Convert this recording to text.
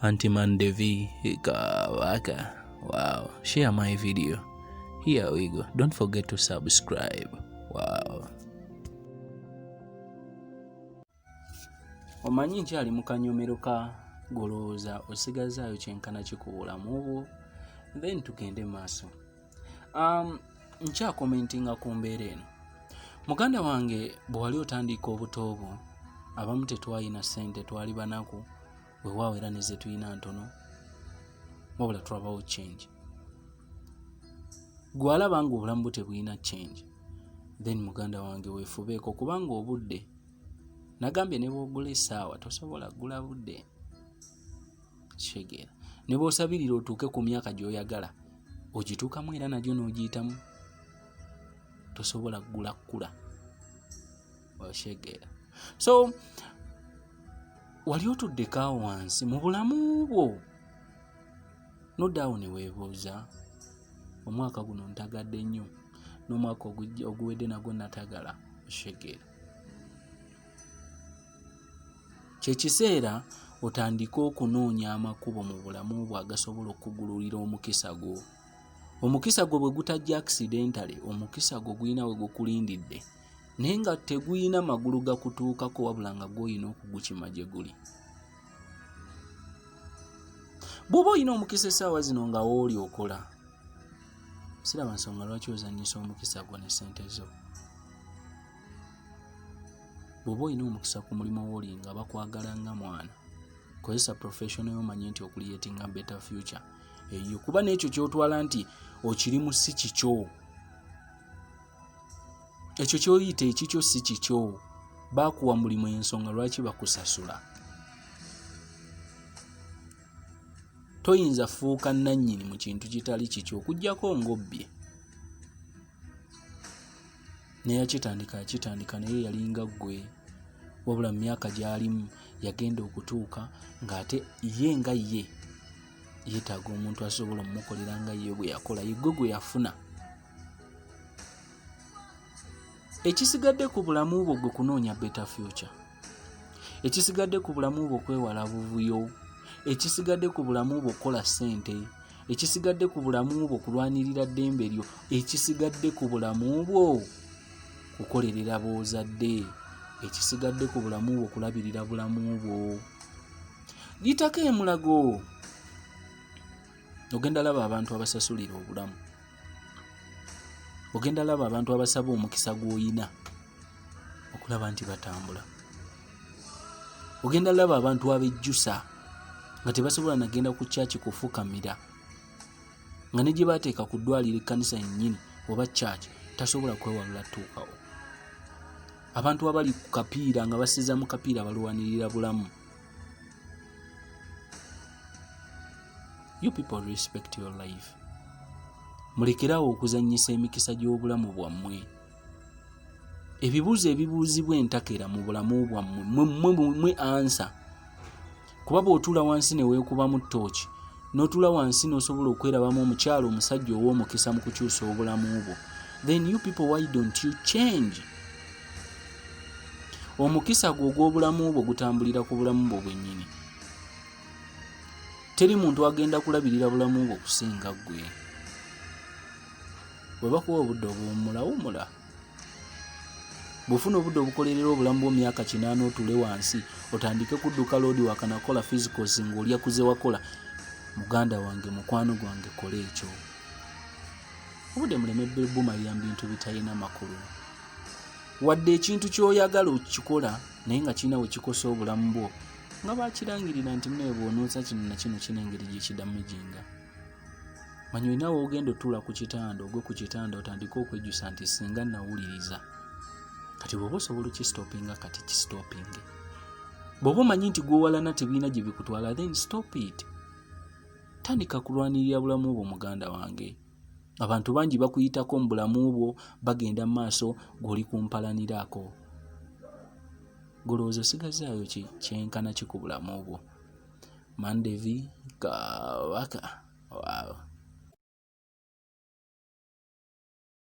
Anti-Man Devi Waka. Wow. Share my video. Here we go. Don't forget to subscribe. Wow. Omanyi nkyali mu kanyomero ka Olowoza osigaza kyenkana kikubulamu obwo. Then tugende maaso. Ncha commentinga ku mbeera eno. Muganda wange bwe wali otandika obuto obwo, abamu tetwalina ssente, twali banaku, weewaawo era ne ze tulina ntono, wabula tulabawo change. Gwe alaba nga obulamu bwe tebulina change, then muganda wange weefubeeko, kubanga obudde nagambye ne bw'ogula essaawa tosobola kugula budde. Kitegeera. Ne bw'osabirira otuuke ku myaka gy'oyagala, ogituukamu era nagyo n'ogiyitamu. Tosobola kugula kkula. Okitegeera. So, wali otuddeko awo wansi mu bulamu bwo, n'oddaawo ne weebuuza, omwaka guno ntagadde nnyo, n'omwaka oguwedde nagwo natagala. Okitegeera. Kyekiseera otandika okunoonya amakubo mu bulamu bwo agasobola okugululira omukisa gwo. Omukisa gwo bwe gutajja accidentally, omukisa gwo guyina we gukulindidde, naye nga teguyina magulu gakutuukako wabula nga gw'olina okugukima gye guli. Bw'oba olina omukisa essaawa zino nga wooli okola, siraba nsonga lwaki ozannyisa omukisa gwo ne ssente zo. Bw'oba olina omukisa ku mulimu wooli nga bakwagala nga mwana, kozesa professional omanye nti okuliyetinga better future eyo, kuba n'ekyo kyotwala nti okirimu si kikyo. Ekyo kyoyita ekikyo si kikyo. Baakuwa mulimu ensonga lwaki bakusasula. Toyinza fuuka nannyini mu kintu kitali kikyo okuggyako ng'obbye. Naye yakitandika naye yalinga ggwe, wabula mu myaka gy'alimu yagenda okutuuka ng'ate ye nga ye yeetaaga omuntu asobola omukolera nga ye bwe yakola, ye gwe yafuna. Ekisigadde ku bulamu bwo gwe kunoonya better future. Ekisigadde ku bulamu bwo kwewala buvuyo. Ekisigadde ku bulamu bwo kola ssente. Ekisigadde ku bulamu bwo kulwanirira ddembe lyo. Ekisigadde ku bulamu bwo kukolerera boozadde. Ekisigadde ku bulamu bwo kulabirira bulamu bwo. Gitako emulago. Ogenda laba abantu abasasulira obulamu. Ogenda laba abantu abasaba omukisa gw'oyina okulaba nti batambula. Ogenda laba abantu abejjusa nga tebasobola nagenda ku church kufukamira, nga ne gye bateeka ku ddwaliro ekkanisa yennyini oba church tasobola kwewalula tuukawo. Abantu abali ku kapiira nga basiza mu kapiira balwanirira bulamu. You people respect your life. Mulekerawo okuzannyisa emikisa gy'obulamu bwammwe. Ebibuuzo ebibuuzibwa entakera mu bulamu bwammwe mwe ansa. Kuba bw'otuula wansi ne weekubamu ttooki, n'otuula wansi n'osobola okwerabamu omukyalo omusajja ow'omukisa mu kukyusa obulamu bwo, then you people, why don't you change? Omukisa gwo ogw'obulamu bwo gutambulira ku bulamu bwo bwennyini. Teri muntu agenda kulabirira bulamu bwo kusinga ggwe. Bwe bakuwa obudde obuwummula wummula. Bw'ofuna obudde obukolerera obulamu bwo myaka 8 otuule wansi otandike kudduka loodi wakanakola physicals ng'olya kuze wakola, muganda wange, mukwano gwange, kola ekyo. Obudde mulemedde bumalira mu bintu bitalina makulu. Wadde ekintu ky'oyagala okikola naye nga kirina we kikosa obulamu bwo, nga bakirangirira nti naye bw'onootsa kino na kino kino engeri gye kidamejinga. Manyi olina woogenda otuula ku kitanda, ogwe ku kitanda otandika okwejjusa nti singa nawuliriza. Kati bw'oba osobola okistopinga kati kistopinge. Bw'oba omanyi nti gw'owalana tebiina gye bikutwala, then stop it. Tandika kulwanirira bulamu bwo muganda wange. Abantu bangi bakuyitako mu bulamu bwo bagenda mu maaso gw'oli kumpalanirako. Olowoza osigazaayo kyenkana ki ku bulamu bwo. Mandevi Waka. Wow.